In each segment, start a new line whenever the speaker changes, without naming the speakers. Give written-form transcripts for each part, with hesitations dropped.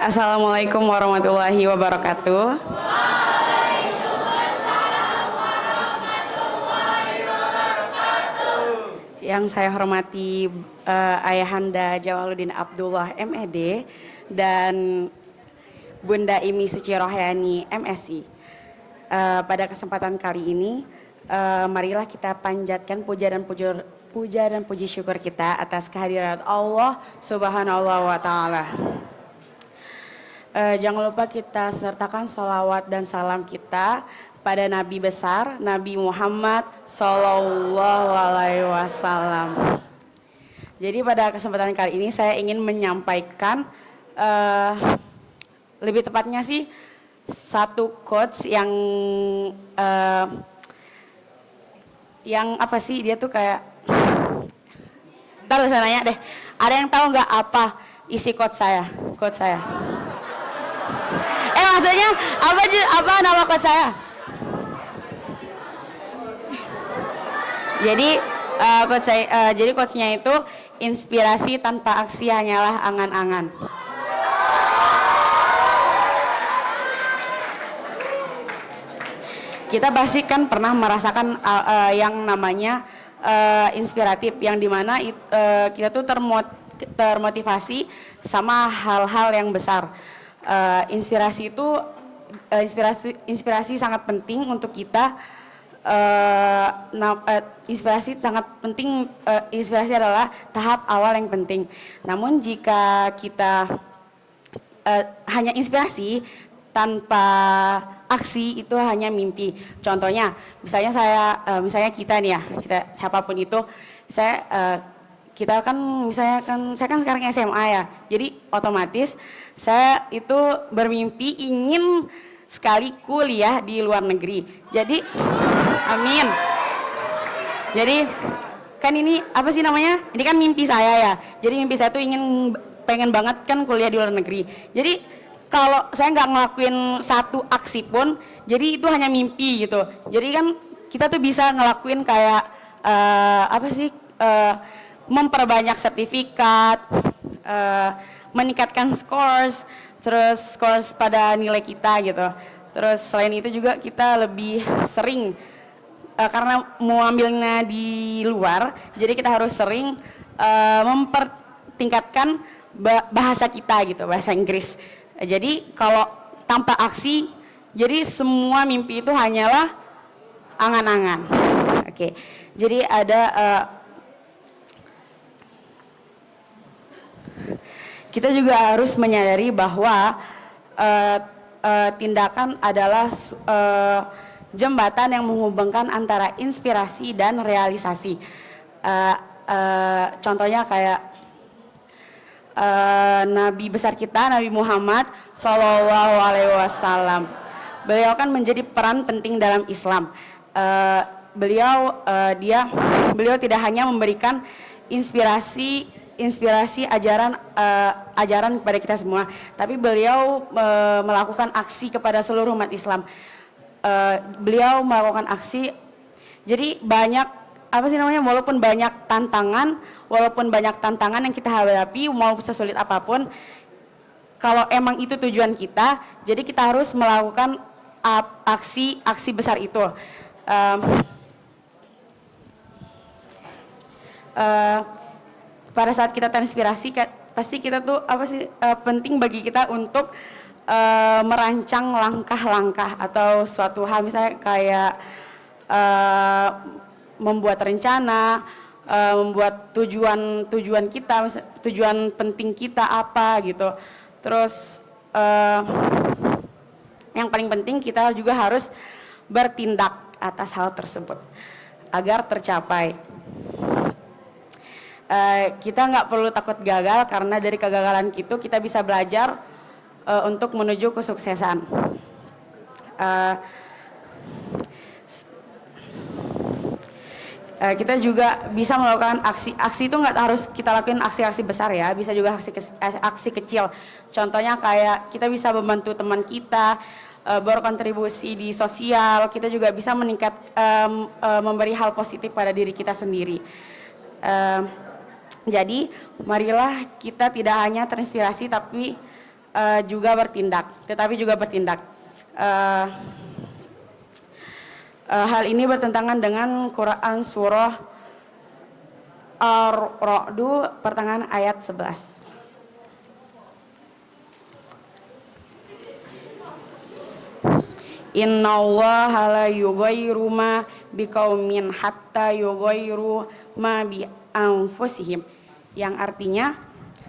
Assalamualaikum warahmatullahi wabarakatuh. Yang saya hormati Ayahanda Jawaluddin Abdullah MED dan Bunda Imi Suci Rohayani MSI. Pada kesempatan kali ini, marilah kita panjatkan puja dan puji syukur kita atas kehadiran Allah Subhanahu wa Ta'ala. Jangan lupa kita sertakan sholawat dan salam kita pada Nabi besar, Nabi Muhammad Sallallahu Alaihi Wasallam. Jadi pada kesempatan kali ini saya ingin menyampaikan, lebih tepatnya sih satu quotes yang apa sih, dia tuh kayak, ntar saya nanya deh, ada yang tahu nggak apa isi quotes saya? Maksudnya apa nama quotes saya? Jadi quotes-nya itu, inspirasi tanpa aksi hanyalah angan-angan. Kita pasti kan pernah merasakan yang namanya inspiratif, yang dimana kita tuh termotivasi sama hal-hal yang besar. Inspirasi sangat penting untuk kita. Inspirasi adalah tahap awal yang penting. Namun jika kita hanya inspirasi tanpa aksi, itu hanya mimpi. Contohnya, misalnya kita nih ya, siapapun itu, saya kan sekarang SMA ya, jadi otomatis saya itu bermimpi ingin sekali kuliah di luar negeri. Jadi, amin. Jadi kan ini apa sih namanya? Ini kan mimpi saya ya. Jadi mimpi saya tuh pengen banget kan kuliah di luar negeri. Jadi kalau saya nggak ngelakuin satu aksi pun, jadi itu hanya mimpi gitu. Jadi kan kita tuh bisa ngelakuin kayak memperbanyak sertifikat, meningkatkan scores pada nilai kita gitu. Terus selain itu juga kita lebih sering, karena mau ambilnya di luar, jadi kita harus sering mempertingkatkan bahasa kita gitu, bahasa Inggris. Jadi kalau tanpa aksi, jadi semua mimpi itu hanyalah angan-angan. Oke. Jadi ada kita juga harus menyadari bahwa tindakan adalah jembatan yang menghubungkan antara inspirasi dan realisasi. Contohnya kayak Nabi besar kita, Nabi Muhammad Sallallahu Alaihi Wasallam. Beliau kan menjadi peran penting dalam Islam. Beliau tidak hanya memberikan inspirasi ajaran kepada kita semua, tapi beliau melakukan aksi kepada seluruh umat Islam. Beliau melakukan aksi, jadi walaupun banyak tantangan yang kita hadapi, mau sesulit apapun, kalau emang itu tujuan kita, jadi kita harus melakukan aksi besar itu. Pada saat kita terinspirasi, pasti kita tuh penting bagi kita untuk merancang langkah-langkah atau suatu hal, misalnya kayak membuat rencana, membuat tujuan kita, tujuan penting kita apa gitu. Terus yang paling penting, kita juga harus bertindak atas hal tersebut agar tercapai. Kita nggak perlu takut gagal, karena dari kegagalan kita bisa belajar untuk menuju kesuksesan. Kita juga bisa melakukan aksi itu, nggak harus kita lakuin aksi-aksi besar ya, bisa juga aksi kecil. Contohnya kayak kita bisa membantu teman kita, berkontribusi di sosial, kita juga bisa memberi hal positif pada diri kita sendiri. Jadi marilah kita tidak hanya terinspirasi tapi juga bertindak, hal ini bertentangan dengan Quran surah Ar-Ra'du pertengahan ayat 11. Innallaha la yughayyiru ma biqaumin hatta yughayyiru ma bi anfusihim, yang artinya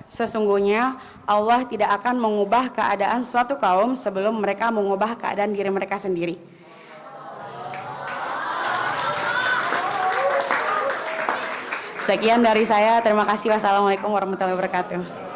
sesungguhnya Allah tidak akan mengubah keadaan suatu kaum sebelum mereka mengubah keadaan diri mereka sendiri. Sekian dari saya, terima kasih. Wassalamualaikum warahmatullahi wabarakatuh.